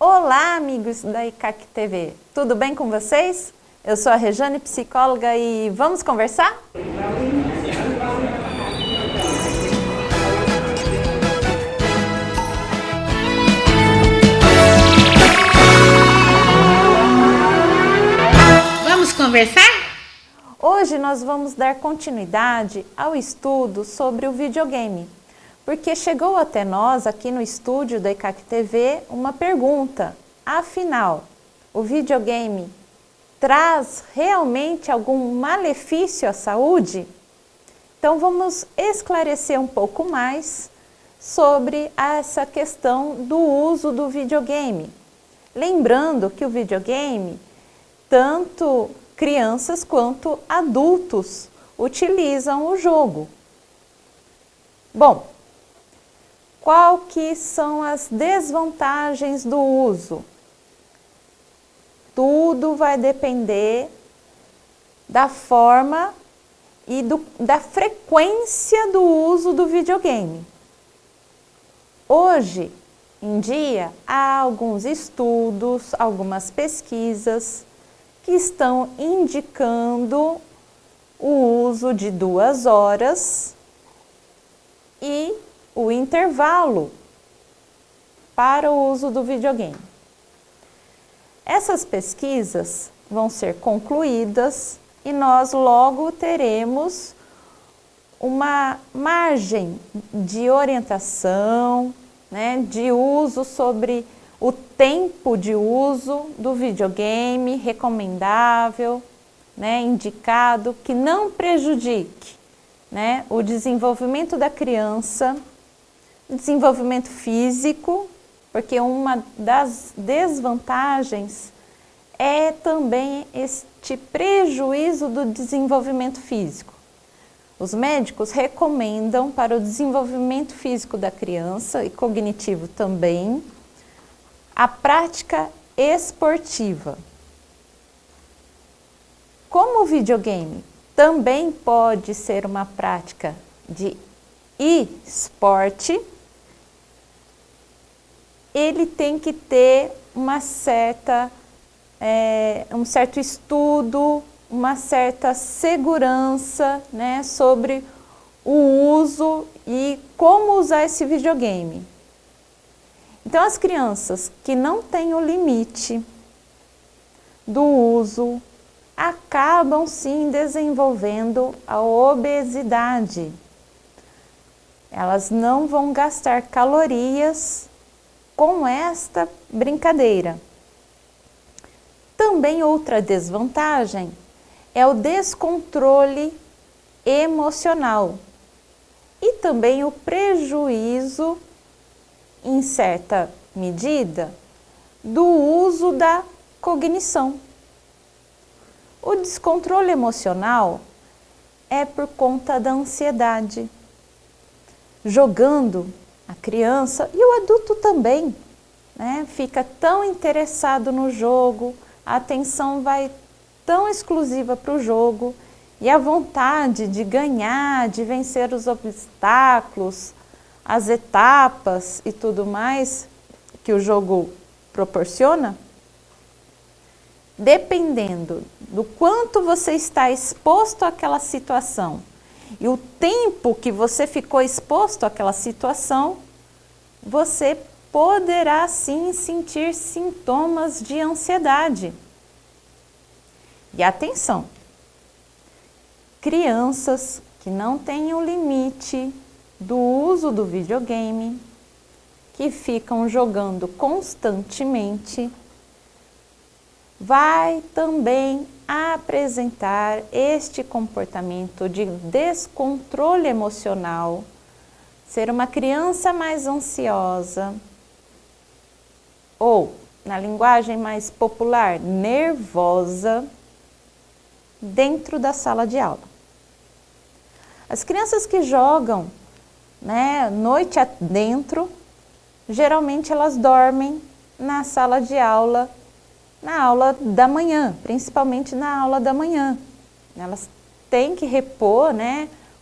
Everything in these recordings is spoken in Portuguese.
Olá, amigos da ICAC TV, tudo bem com vocês? Eu sou a Rejane, psicóloga, e vamos conversar? Vamos conversar? Hoje nós vamos dar continuidade ao estudo sobre o videogame, porque chegou até nós aqui no estúdio da ICAC TV uma pergunta: afinal, o videogame traz realmente algum malefício à saúde? Então vamos esclarecer um pouco mais sobre essa questão do uso do videogame. Lembrando que o videogame, tanto crianças quanto adultos utilizam o jogo. Bom, qual que são as desvantagens do uso? Tudo vai depender da forma e da frequência do uso do videogame. Hoje em dia, há alguns estudos, algumas pesquisas que estão indicando o uso de 2 horas e o intervalo para o uso do videogame. Essas pesquisas vão ser concluídas e nós logo teremos uma margem de orientação, de uso sobre o tempo de uso do videogame recomendável, indicado, que não prejudique o desenvolvimento da criança, o desenvolvimento físico, porque uma das desvantagens é também este prejuízo do desenvolvimento físico. Os médicos recomendam para o desenvolvimento físico da criança e cognitivo também a prática esportiva. Como o videogame também pode ser uma prática de esporte, ele tem que ter um certo estudo, uma certa segurança, sobre o uso e como usar esse videogame. Então, as crianças que não têm o limite do uso acabam sim desenvolvendo a obesidade. Elas não vão gastar calorias com esta brincadeira. Também outra desvantagem é o descontrole emocional e também o prejuízo, em certa medida, do uso da cognição. O descontrole emocional é por conta da ansiedade. Jogando, a criança e o adulto também, fica tão interessado no jogo, a atenção vai tão exclusiva para o jogo e a vontade de ganhar, de vencer os obstáculos, as etapas e tudo mais que o jogo proporciona, dependendo do quanto você está exposto àquela situação e o tempo que você ficou exposto àquela situação, você poderá sim sentir sintomas de ansiedade. E atenção, crianças que não têm o limite do uso do videogame, que ficam jogando constantemente, vai também apresentar este comportamento de descontrole emocional, ser uma criança mais ansiosa ou, na linguagem mais popular, nervosa, dentro da sala de aula. As crianças que jogam, noite adentro, geralmente elas dormem na sala de aula, na aula da manhã, principalmente na aula da manhã. Elas têm que repor,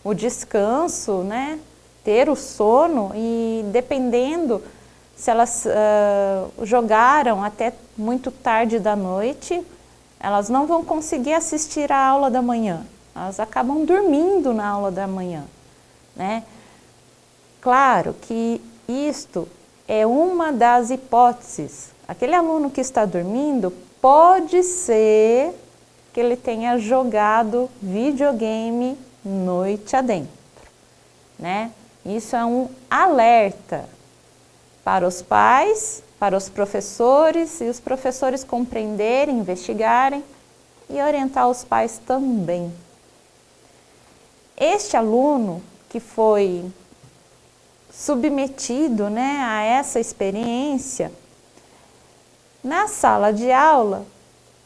o descanso, ter o sono, e dependendo se elas jogaram até muito tarde da noite, elas não vão conseguir assistir a aula da manhã. Elas acabam dormindo na aula da manhã, né? Claro que isto é uma das hipóteses. Aquele aluno que está dormindo, pode ser que ele tenha jogado videogame noite adentro, né? Isso é um alerta para os pais, para os professores, e os professores compreenderem, investigarem e orientar os pais também. Este aluno que foi submetido, né, a essa experiência, na sala de aula,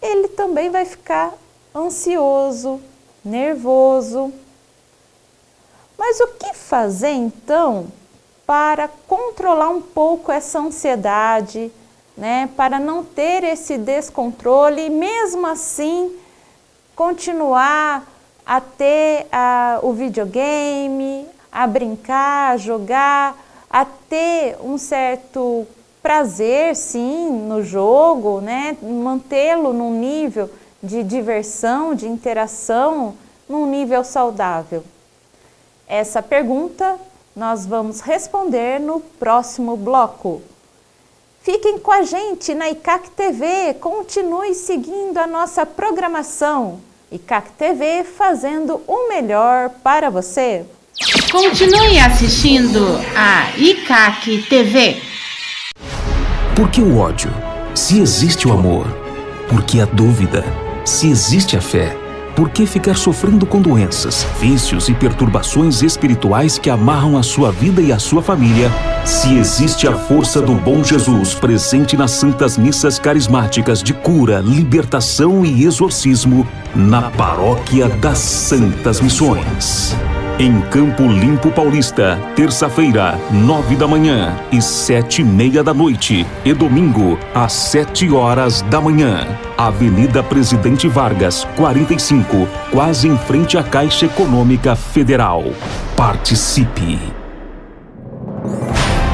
ele também vai ficar ansioso, nervoso. Mas o que fazer então para controlar um pouco essa ansiedade, né, para não ter esse descontrole e mesmo assim continuar a ter o videogame, a brincar, a jogar, a ter um certo prazer, sim, no jogo, né? Mantê-lo num nível de diversão, de interação, num nível saudável? Essa pergunta nós vamos responder no próximo bloco. Fiquem com a gente na ICAC TV, continue seguindo a nossa programação. ICAC TV fazendo o melhor para você. Continue assistindo a ICAC TV. Por que o ódio? Se existe o amor. Por que a dúvida? Se existe a fé. Por que ficar sofrendo com doenças, vícios e perturbações espirituais que amarram a sua vida e a sua família? Se existe a força do bom Jesus presente nas santas missas carismáticas de cura, libertação e exorcismo na Paróquia das Santas Missões. Em Campo Limpo Paulista, terça-feira, 9 da manhã e 7h30 da noite. E domingo, às 7 horas da manhã. Avenida Presidente Vargas, 45, quase em frente à Caixa Econômica Federal. Participe!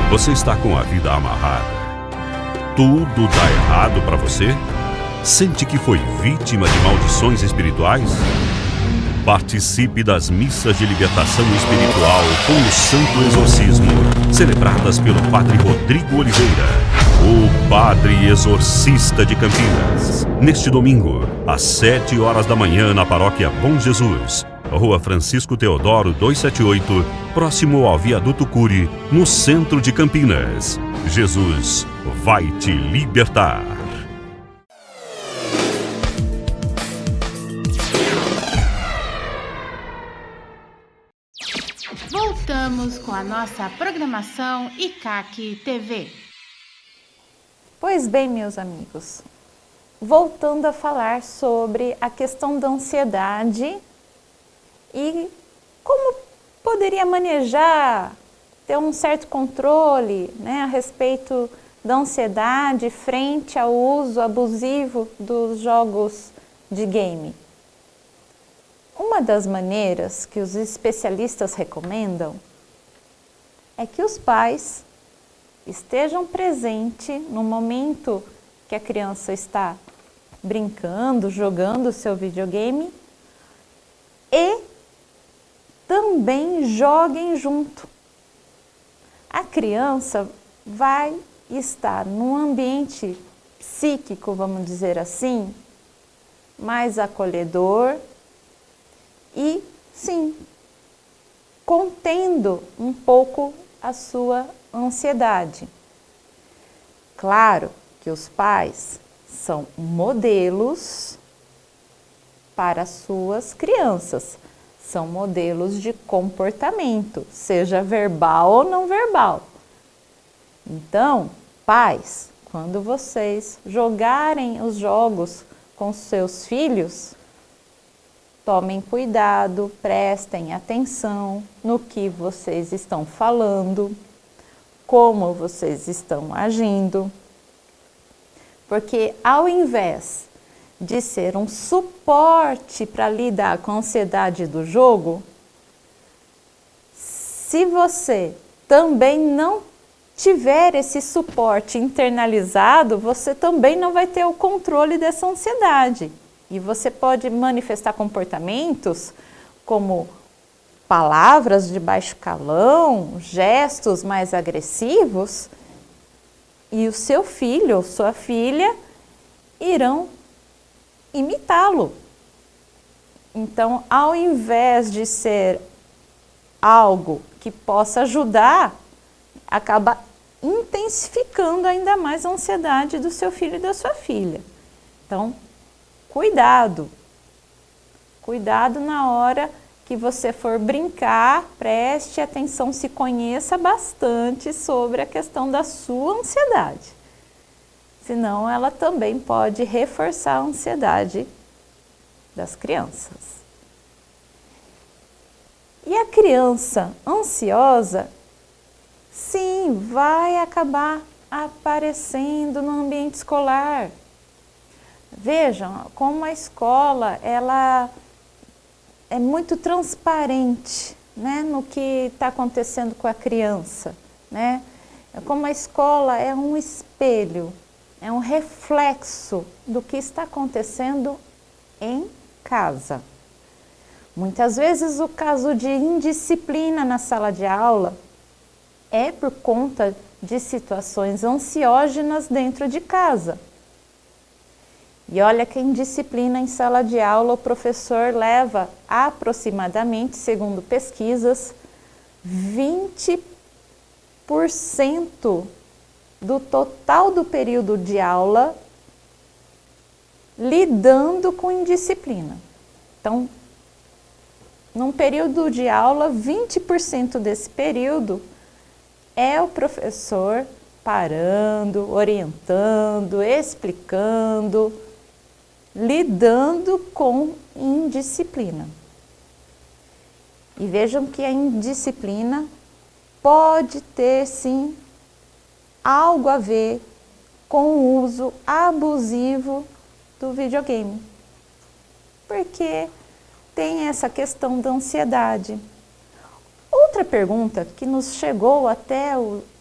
Você está com a vida amarrada? Tudo dá errado para você? Sente que foi vítima de maldições espirituais? Participe das missas de libertação espiritual com o Santo Exorcismo, celebradas pelo Padre Rodrigo Oliveira, o Padre Exorcista de Campinas. Neste domingo, às 7 horas da manhã, na Paróquia Bom Jesus, Rua Francisco Teodoro 278, próximo ao Viaduto Cury, no centro de Campinas. Jesus vai te libertar. Voltamos com a nossa programação ICAC TV. Pois bem, meus amigos, voltando a falar sobre a questão da ansiedade e como poderia manejar, ter um certo controle, né, a respeito da ansiedade frente ao uso abusivo dos jogos de game. Uma das maneiras que os especialistas recomendam é que os pais estejam presentes no momento que a criança está brincando, jogando o seu videogame e também joguem junto. A criança vai estar num ambiente psíquico, vamos dizer assim, mais acolhedor e, sim, contendo um pouco a sua ansiedade. Claro que os pais são modelos para suas crianças, são modelos de comportamento, seja verbal ou não verbal. Então, pais, quando vocês jogarem os jogos com seus filhos, tomem cuidado, prestem atenção no que vocês estão falando, como vocês estão agindo, porque ao invés de ser um suporte para lidar com a ansiedade do jogo, se você também não tiver esse suporte internalizado, você também não vai ter o controle dessa ansiedade. E você pode manifestar comportamentos como palavras de baixo calão, gestos mais agressivos, e o seu filho ou sua filha irão imitá-lo. Então, ao invés de ser algo que possa ajudar, acaba intensificando ainda mais a ansiedade do seu filho e da sua filha. Então, cuidado. Cuidado na hora que você for brincar, preste atenção, se conheça bastante sobre a questão da sua ansiedade. Senão, ela também pode reforçar a ansiedade das crianças. E a criança ansiosa, sim, vai acabar aparecendo no ambiente escolar. Vejam como a escola, ela é muito transparente, né, no que está acontecendo com a criança, né? Como a escola é um espelho, é um reflexo do que está acontecendo em casa. Muitas vezes o caso de indisciplina na sala de aula é por conta de situações ansiógenas dentro de casa. E olha que a indisciplina em sala de aula o professor leva aproximadamente, segundo pesquisas, 20% do total do período de aula lidando com indisciplina. Então, num período de aula, 20% desse período é o professor parando, orientando, explicando, lidando com indisciplina. E vejam que a indisciplina pode ter, sim, algo a ver com o uso abusivo do videogame. Porque tem essa questão da ansiedade. Outra pergunta que nos chegou até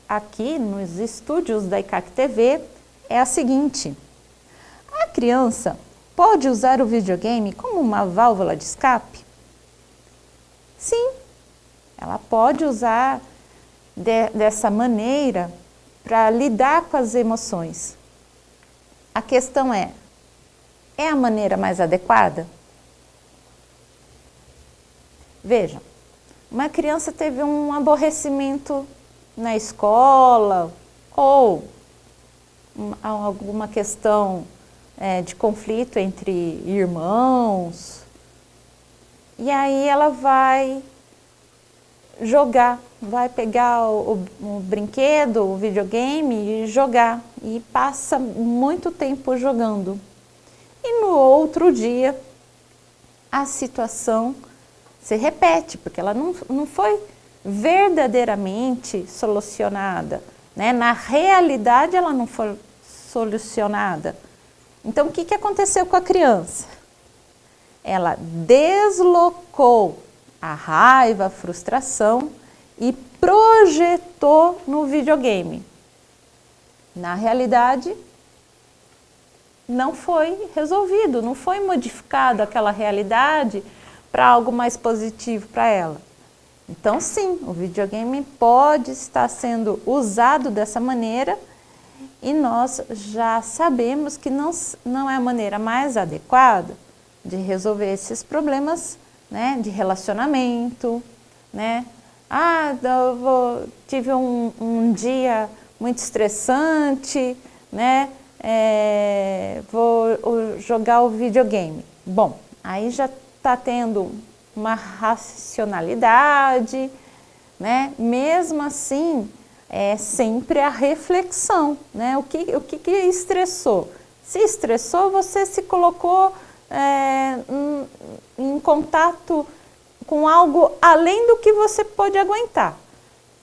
aqui nos estúdios da ICAC TV é a seguinte: a criança pode usar o videogame como uma válvula de escape? Sim, ela pode usar dessa maneira para lidar com as emoções. A questão é a maneira mais adequada? Vejam, uma criança teve um aborrecimento na escola ou alguma questão de conflito entre irmãos, e aí ela vai jogar, vai pegar o brinquedo, o videogame e jogar, e passa muito tempo jogando. E no outro dia a situação se repete, porque ela não foi verdadeiramente solucionada, né? Na realidade ela não foi solucionada. Então o que aconteceu com a criança? Ela deslocou a raiva, a frustração e projetou no videogame. Na realidade, não foi resolvido, não foi modificado aquela realidade para algo mais positivo para ela. Então, sim, o videogame pode estar sendo usado dessa maneira e nós já sabemos que não é a maneira mais adequada de resolver esses problemas, né, de relacionamento, né? Tive um dia muito estressante, né? Vou jogar o videogame. Bom, aí já está tendo uma racionalidade, né? Mesmo assim, é sempre a reflexão, né? O que estressou? Se estressou, você se colocou em contato com algo além do que você pode aguentar.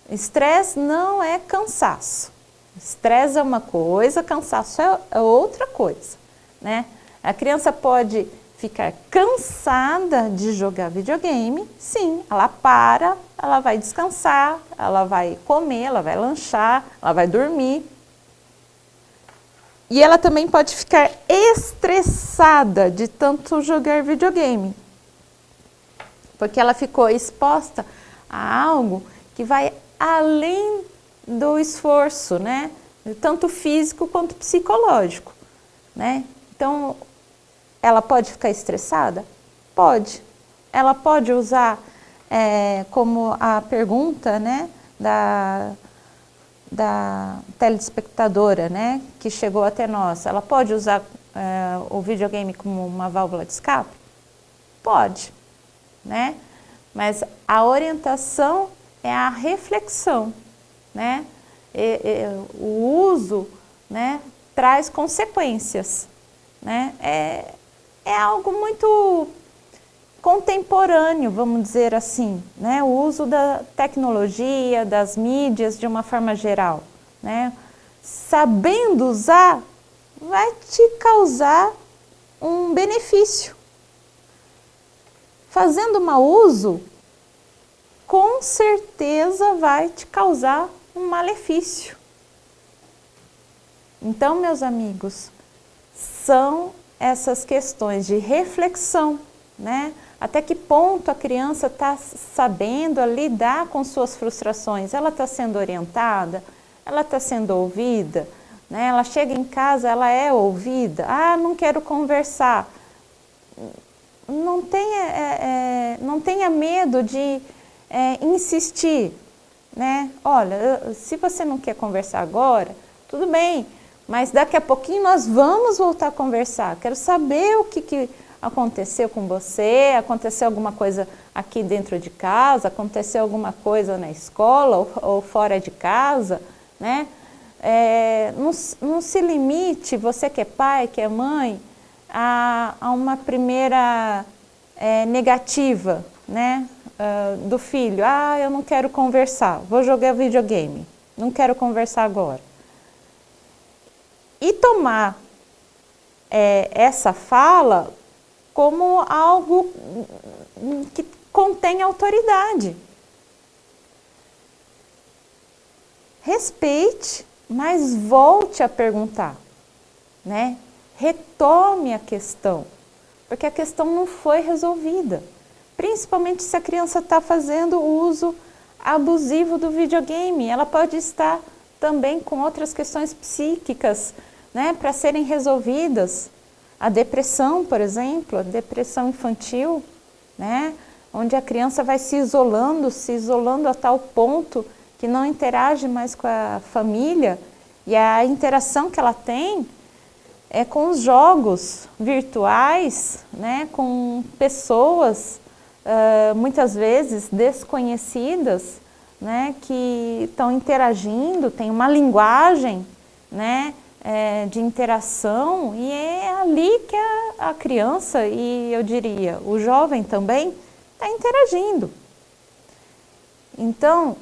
Estresse não é cansaço. Estresse é uma coisa, cansaço é outra coisa, né? A criança pode ficar cansada de jogar videogame, sim, ela para, ela vai descansar, ela vai comer, ela vai lanchar, ela vai dormir. E ela também pode ficar estressada de tanto jogar videogame, porque ela ficou exposta a algo que vai além do esforço, né? Tanto físico quanto psicológico, né? Então, ela pode ficar estressada? Pode. Ela pode usar, como a pergunta, né, da telespectadora, né, que chegou até nós, ela pode usar o videogame como uma válvula de escape? Pode, né? Mas a orientação é a reflexão, né? O uso, né, traz consequências, né? É algo muito contemporâneo, vamos dizer assim, né? O uso da tecnologia, das mídias de uma forma geral, né? Sabendo usar, vai te causar um benefício. Fazendo mau uso, com certeza vai te causar um malefício. Então, meus amigos, são essas questões de reflexão, né? Até que ponto a criança está sabendo lidar com suas frustrações? Ela está sendo orientada? Ela está sendo ouvida? Né? Ela chega em casa, ela é ouvida? Ah, não quero conversar. Não tenha medo de insistir, né? Olha, se você não quer conversar agora, tudo bem, mas daqui a pouquinho nós vamos voltar a conversar. Quero saber o que aconteceu com você, aconteceu alguma coisa aqui dentro de casa, aconteceu alguma coisa na escola ou fora de casa, né? Não se limite, você que é pai, que é mãe, a uma primeira negativa, né, do filho. Ah, eu não quero conversar, vou jogar videogame, não quero conversar agora. E tomar essa fala como algo que contém autoridade. Respeite, mas volte a perguntar, né? Retome a questão, porque a questão não foi resolvida. Principalmente se a criança está fazendo o uso abusivo do videogame. Ela pode estar também com outras questões psíquicas, né, para serem resolvidas. A depressão, por exemplo, a depressão infantil, né, onde a criança vai se isolando a tal ponto que não interage mais com a família, e a interação que ela tem é com os jogos virtuais, né, com pessoas muitas vezes desconhecidas, né, que estão interagindo, tem uma linguagem, né, de interação, e é ali que a criança, e eu diria o jovem também, está interagindo. Então,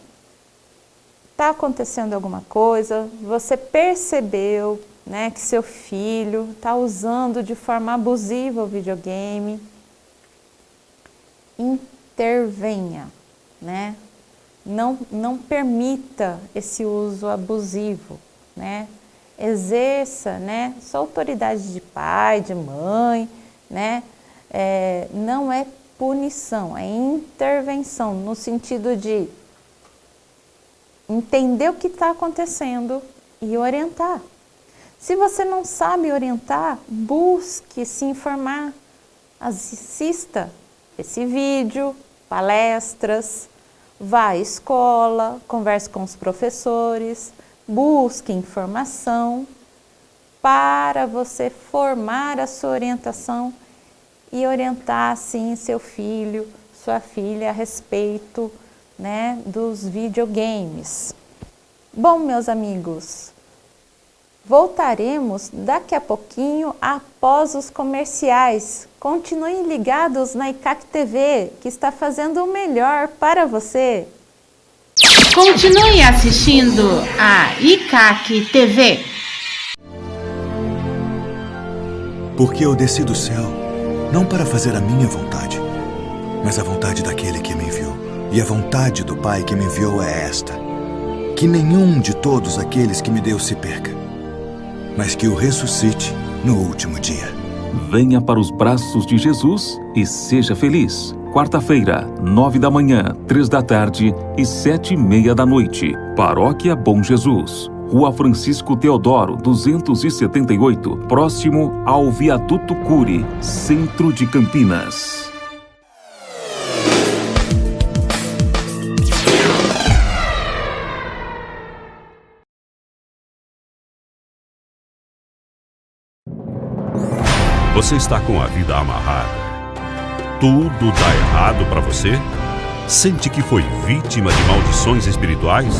está acontecendo alguma coisa, você percebeu, né, que seu filho está usando de forma abusiva o videogame, intervenha, né? Não permita esse uso abusivo, né? Exerça, né, sua autoridade de pai, de mãe, né? Não é punição, é intervenção, no sentido de entender o que está acontecendo e orientar. Se você não sabe orientar, busque se informar, assista esse vídeo, palestras, vá à escola, converse com os professores, busque informação para você formar a sua orientação e orientar, sim, seu filho, sua filha a respeito, né, dos videogames. Bom, meus amigos, voltaremos daqui a pouquinho após os comerciais. Continuem ligados na ICAC TV, que está fazendo o melhor para você. Continue assistindo a ICAC TV. Porque eu desci do céu não para fazer a minha vontade, mas a vontade daquele que me enviou. E a vontade do Pai que me enviou é esta: que nenhum de todos aqueles que me deu se perca, mas que o ressuscite no último dia. Venha para os braços de Jesus e seja feliz. Quarta-feira, 9 da manhã, 3 da tarde e 7h30 da noite. Paróquia Bom Jesus. Rua Francisco Teodoro, 278, próximo ao Viaduto Cury, centro de Campinas. Você está com a vida amarrada? Tudo dá errado para você? Sente que foi vítima de maldições espirituais?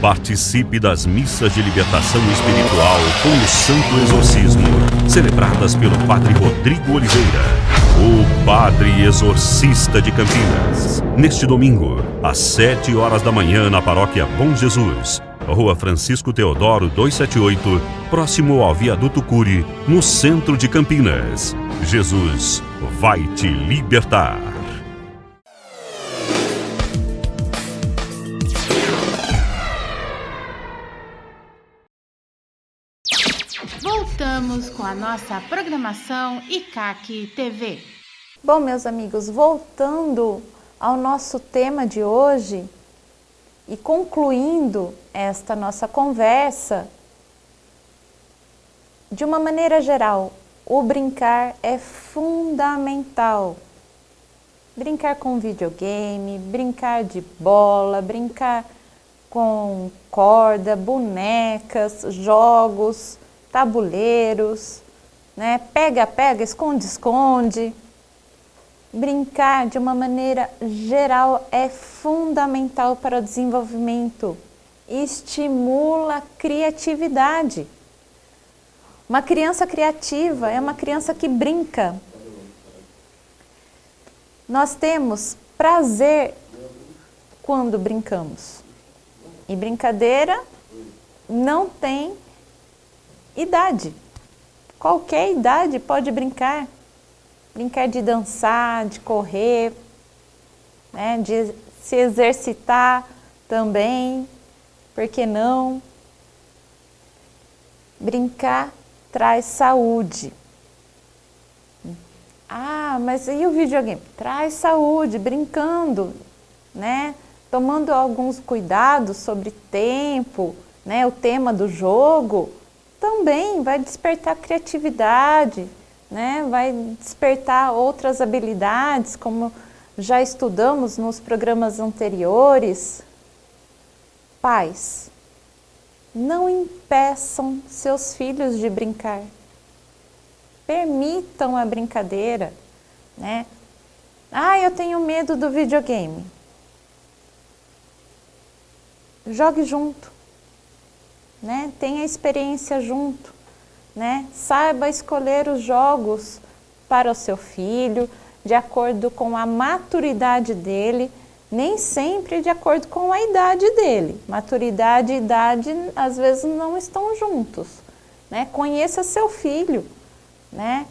Participe das missas de libertação espiritual com o Santo Exorcismo, celebradas pelo Padre Rodrigo Oliveira, o Padre Exorcista de Campinas. Neste domingo, às 7h da manhã, na Paróquia Bom Jesus, Rua Francisco Teodoro 278, próximo ao Viaduto Cury, no centro de Campinas. Jesus vai te libertar. Voltamos com a nossa programação ICAC TV. Bom, meus amigos, voltando ao nosso tema de hoje e concluindo esta nossa conversa, de uma maneira geral, o brincar é fundamental. Brincar com videogame, brincar de bola, brincar com corda, bonecas, jogos, tabuleiros, né? Pega-pega, esconde-esconde. Brincar de uma maneira geral é fundamental para o desenvolvimento. Estimula a criatividade. Uma criança criativa é uma criança que brinca. Nós temos prazer quando brincamos. E brincadeira não tem idade. Qualquer idade pode brincar. Brincar de dançar, de correr, né, de se exercitar também. Por que não? Brincar traz saúde. Ah, mas e o videogame? Traz saúde, brincando, né? Tomando alguns cuidados sobre tempo, né? O tema do jogo também vai despertar criatividade, né? Vai despertar outras habilidades, como já estudamos nos programas anteriores. Pais, não impeçam seus filhos de brincar. Permitam a brincadeira, né? Ah, eu tenho medo do videogame. Jogue junto, né? Tenha experiência junto, né? Saiba escolher os jogos para o seu filho de acordo com a maturidade dele, nem sempre de acordo com a idade dele. Maturidade e idade às vezes não estão juntos, né? Conheça seu filho, né?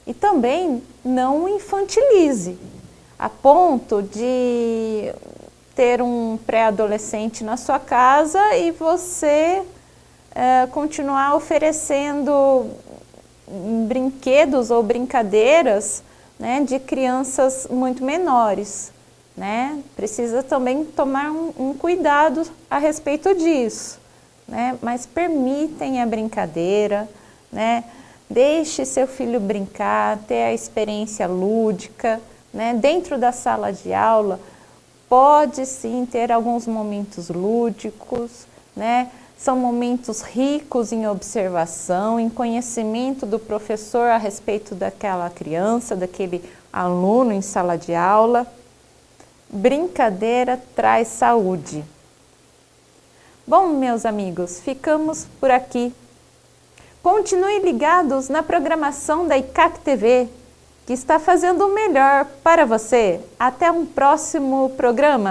E também não infantilize a ponto de ter um pré-adolescente na sua casa e você continuar oferecendo brinquedos ou brincadeiras, né, de crianças muito menores, né? Precisa também tomar um cuidado a respeito disso, né? Mas permitem a brincadeira, né? Deixe seu filho brincar, ter a experiência lúdica, né? Dentro da sala de aula, pode sim ter alguns momentos lúdicos, né? São momentos ricos em observação, em conhecimento do professor a respeito daquela criança, daquele aluno em sala de aula. Brincadeira traz saúde. Bom, meus amigos, ficamos por aqui. Continuem ligados na programação da ICAC TV, que está fazendo o melhor para você. Até um próximo programa.